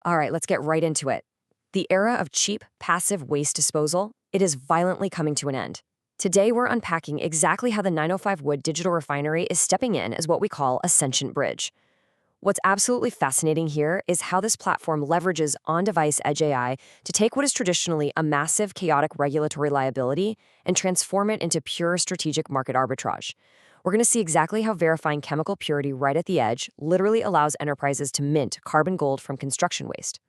All right, let's get right into it. The era of cheap, passive waste disposal, it is violently coming to an end. Today, we're unpacking exactly how the 905 Wood digital refinery is stepping in as what we call a sentient bridge. What's absolutely fascinating here is how this platform leverages on-device edge AI to take what is traditionally a massive, chaotic regulatory liability and transform it into pure strategic market arbitrage. We're going to see exactly how verifying chemical purity right at the edge literally allows enterprises to mint carbon gold from construction waste.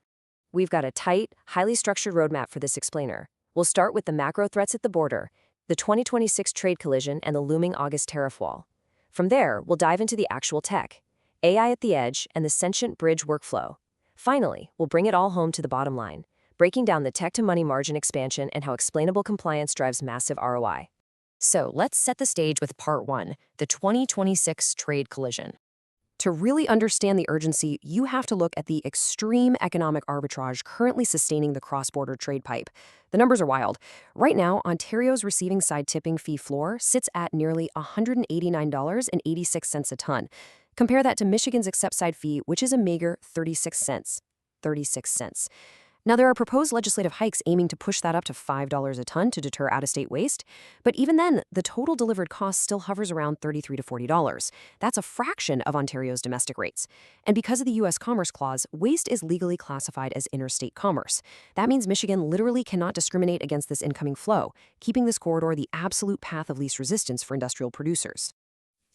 We've got a tight, highly structured roadmap for this explainer. We'll start with the macro threats at the border, the 2026 trade collision, and the looming August tariff wall. From there, we'll dive into the actual tech, AI at the edge, and the Sentient Bridge workflow. Finally, we'll bring it all home to the bottom line, breaking down the tech-to-money margin expansion and how explainable compliance drives massive ROI. So let's set the stage with Part 1, the 2026 trade collision. To really understand the urgency, you have to look at the extreme economic arbitrage currently sustaining the cross-border trade pipe. The numbers are wild. Right now, Ontario's receiving side tipping fee floor sits at nearly $189.86 a ton. Compare that to Michigan's accept side fee, which is a meager 36 cents. 36 cents. Now, there are proposed legislative hikes aiming to push that up to $5 a ton to deter out-of-state waste. But even then, the total delivered cost still hovers around $33 to $40. That's a fraction of Ontario's domestic rates. And because of the U.S. Commerce Clause, waste is legally classified as interstate commerce. That means Michigan literally cannot discriminate against this incoming flow, keeping this corridor the absolute path of least resistance for industrial producers.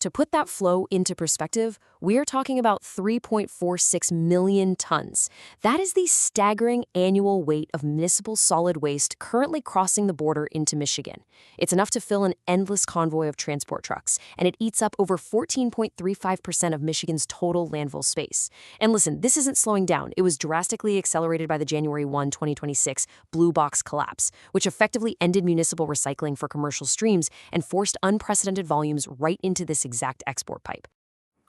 To put that flow into perspective, we're talking about 3.46 million tons. That is the staggering annual weight of municipal solid waste currently crossing the border into Michigan. It's enough to fill an endless convoy of transport trucks, and it eats up over 14.35% of Michigan's total landfill space. And listen, this isn't slowing down. It was drastically accelerated by the January 1, 2026 Blue Box collapse, which effectively ended municipal recycling for commercial streams and forced unprecedented volumes right into this exact export pipe.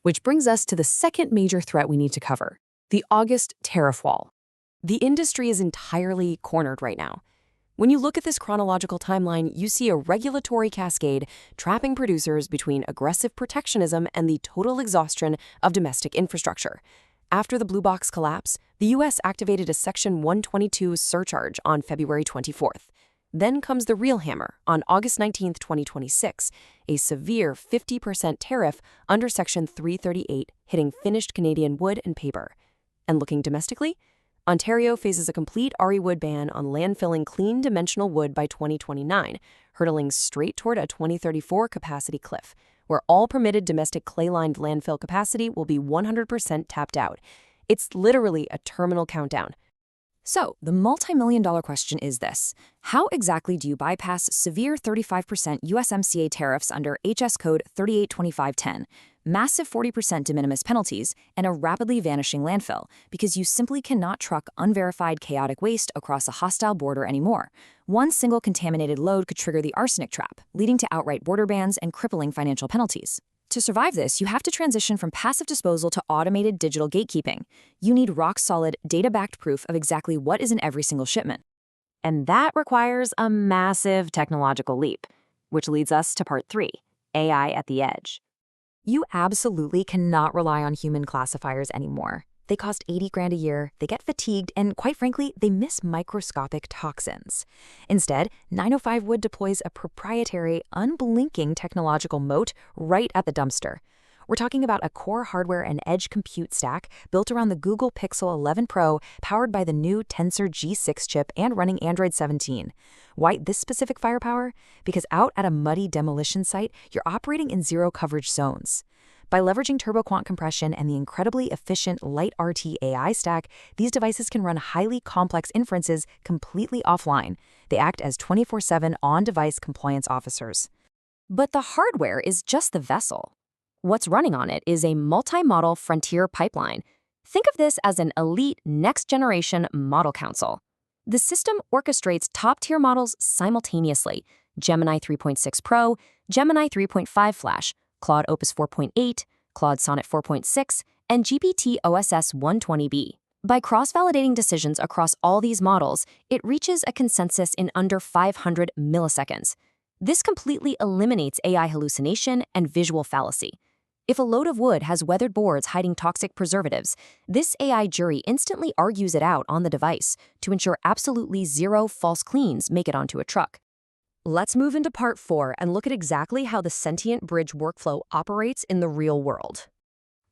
Which brings us to the second major threat we need to cover, the August tariff wall. The industry is entirely cornered right now. When you look at this chronological timeline, you see a regulatory cascade trapping producers between aggressive protectionism and the total exhaustion of domestic infrastructure. After the Blue Box collapse, the U.S. activated a Section 122 surcharge on February 24th. Then comes the real hammer on August 19, 2026, a severe 50% tariff under Section 338 hitting finished Canadian wood and paper. And looking domestically, Ontario faces a complete RE wood ban on landfilling clean dimensional wood by 2029, hurtling straight toward a 2034 capacity cliff, where all permitted domestic clay-lined landfill capacity will be 100% tapped out. It's literally a terminal countdown. So, the multi-million-dollar question is this. How exactly do you bypass severe 35% USMCA tariffs under HS Code 382510, massive 40% de minimis penalties, and a rapidly vanishing landfill, because you simply cannot truck unverified chaotic waste across a hostile border anymore? One single contaminated load could trigger the arsenic trap, leading to outright border bans and crippling financial penalties. To survive this, you have to transition from passive disposal to automated digital gatekeeping. You need rock-solid, data-backed proof of exactly what is in every single shipment. And that requires a massive technological leap, which leads us to Part 3, AI at the edge. You absolutely cannot rely on human classifiers anymore. They cost $80,000 a year, they get fatigued, and quite frankly, they miss microscopic toxins. Instead, 905 Wood deploys a proprietary, unblinking technological moat right at the dumpster. We're talking about a core hardware and edge compute stack built around the Google Pixel 11 Pro, powered by the new Tensor G6 chip and running Android 17. Why this specific firepower? Because out at a muddy demolition site, you're operating in zero-coverage zones. By leveraging turboquant compression and the incredibly efficient LightRT AI stack, these devices can run highly complex inferences completely offline. They act as 24/7 on-device compliance officers. But the hardware is just the vessel. What's running on it is a multi-model frontier pipeline. Think of this as an elite next-generation model console. The system orchestrates top-tier models simultaneously: Gemini 3.6 Pro, Gemini 3.5 Flash, Claude Opus 4.8, Claude Sonnet 4.6, and GPT OSS 120B. By cross-validating decisions across all these models, it reaches a consensus in under 500 milliseconds. This completely eliminates AI hallucination and visual fallacy. If a load of wood has weathered boards hiding toxic preservatives, this AI jury instantly argues it out on the device to ensure absolutely zero false cleans make it onto a truck. Let's move into part 4 and look at exactly how the Sentient Bridge workflow operates in the real world.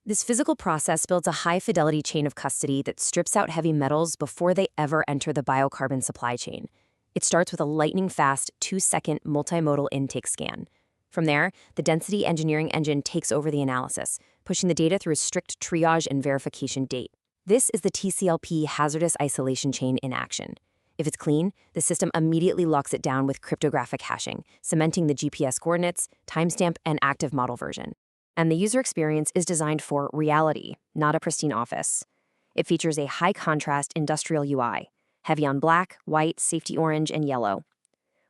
This physical process builds a high-fidelity chain of custody that strips out heavy metals before they ever enter the biocarbon supply chain. It starts with a lightning-fast 2-second multimodal intake scan. From there, the density engineering engine takes over the analysis, pushing the data through a strict triage and verification gate. This is the TCLP hazardous isolation chain in action. If it's clean, the system immediately locks it down with cryptographic hashing, cementing the GPS coordinates, timestamp, and active model version. And the user experience is designed for reality, not a pristine office. It features a high-contrast industrial UI, heavy on black, white, safety orange, and yellow.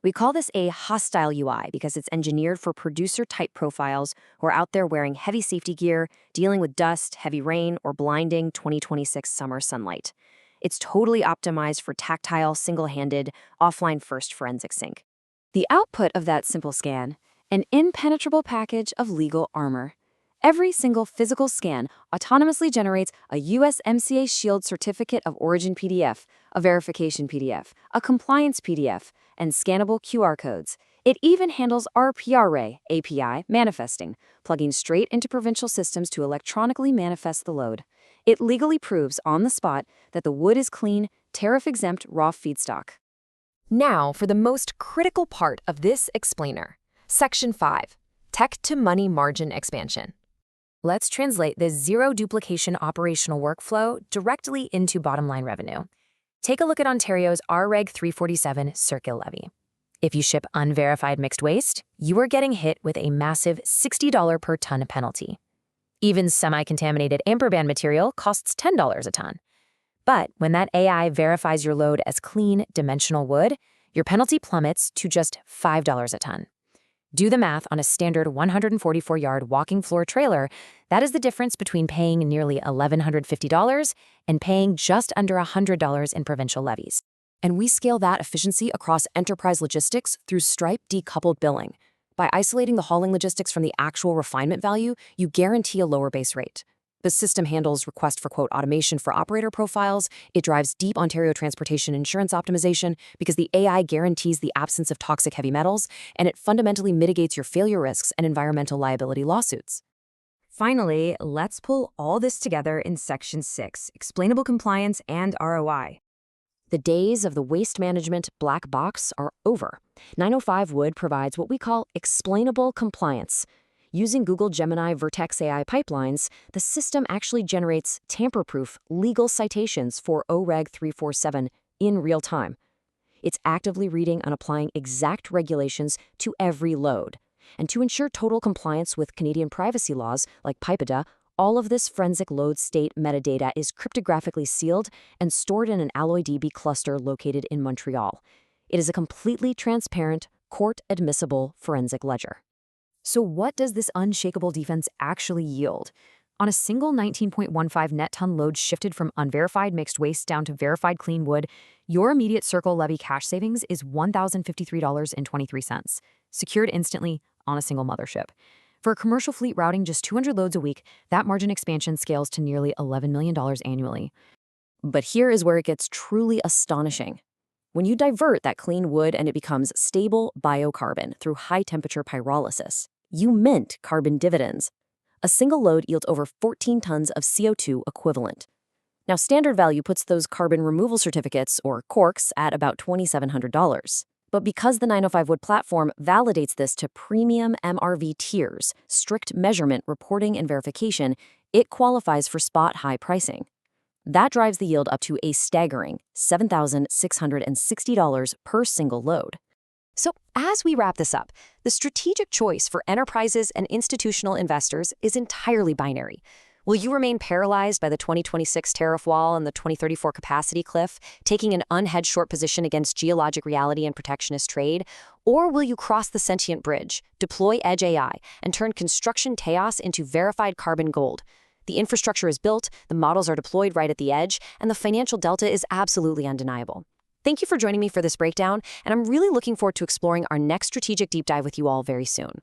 We call this a hostile UI because it's engineered for producer-type profiles who are out there wearing heavy safety gear, dealing with dust, heavy rain, or blinding 2026 summer sunlight. It's totally optimized for tactile, single-handed, offline-first forensic sync. The output of that simple scan, an impenetrable package of legal armor. Every single physical scan autonomously generates a USMCA Shield Certificate of Origin PDF, a verification PDF, a compliance PDF, and scannable QR codes. It even handles RPRA API manifesting, plugging straight into provincial systems to electronically manifest the load. It legally proves on the spot that the wood is clean, tariff-exempt raw feedstock. Now for the most critical part of this explainer. Section 5, Tech-to-Money Margin Expansion. Let's translate this zero-duplication operational workflow directly into bottom-line revenue. Take a look at Ontario's RReg 347 Circle Levy. If you ship unverified mixed waste, you are getting hit with a massive $60 per ton penalty. Even semi-contaminated amperband material costs $10 a ton. But when that AI verifies your load as clean, dimensional wood, your penalty plummets to just $5 a ton. Do the math on a standard 144-yard walking floor trailer. That is the difference between paying nearly $1,150 and paying just under $100 in provincial levies. And we scale that efficiency across enterprise logistics through Stripe decoupled billing. By isolating the hauling logistics from the actual refinement value, you guarantee a lower base rate. The system handles request for quote automation for operator profiles. It drives deep Ontario transportation insurance optimization because the AI guarantees the absence of toxic heavy metals, and it fundamentally mitigates your failure risks and environmental liability lawsuits. Finally, let's pull all this together in Section 6, Explainable Compliance and ROI. The days of the waste management black box are over. 905 Wood provides what we call explainable compliance. Using Google Gemini Vertex AI pipelines, the system actually generates tamper-proof legal citations for OREG 347 in real time. It's actively reading and applying exact regulations to every load. And to ensure total compliance with Canadian privacy laws like PIPEDA, all of this forensic load state metadata is cryptographically sealed and stored in an AlloyDB cluster located in Montreal. It is a completely transparent, court-admissible forensic ledger. So what does this unshakable defense actually yield? On a single 19.15 net ton load shifted from unverified mixed waste down to verified clean wood, your immediate Circle Levy cash savings is $1,053.23, secured instantly on a single mothership. For a commercial fleet routing just 200 loads a week, that margin expansion scales to nearly $11 million annually. But here is where it gets truly astonishing. When you divert that clean wood and it becomes stable biocarbon through high-temperature pyrolysis, you mint carbon dividends. A single load yields over 14 tons of CO2 equivalent. Now, Standard Value puts those carbon removal certificates, or CORCs, at about $2,700. But because the 905 Wood platform validates this to premium MRV tiers, strict measurement, reporting, and verification, it qualifies for spot high pricing. That drives the yield up to a staggering $7,660 per single load. So as we wrap this up, the strategic choice for enterprises and institutional investors is entirely binary. Will you remain paralyzed by the 2026 tariff wall and the 2034 capacity cliff, taking an unhedged short position against geologic reality and protectionist trade? Or will you cross the Sentient Bridge, deploy Edge AI, and turn construction chaos into verified carbon gold? The infrastructure is built, the models are deployed right at the edge, and the financial delta is absolutely undeniable. Thank you for joining me for this breakdown, and I'm really looking forward to exploring our next strategic deep dive with you all very soon.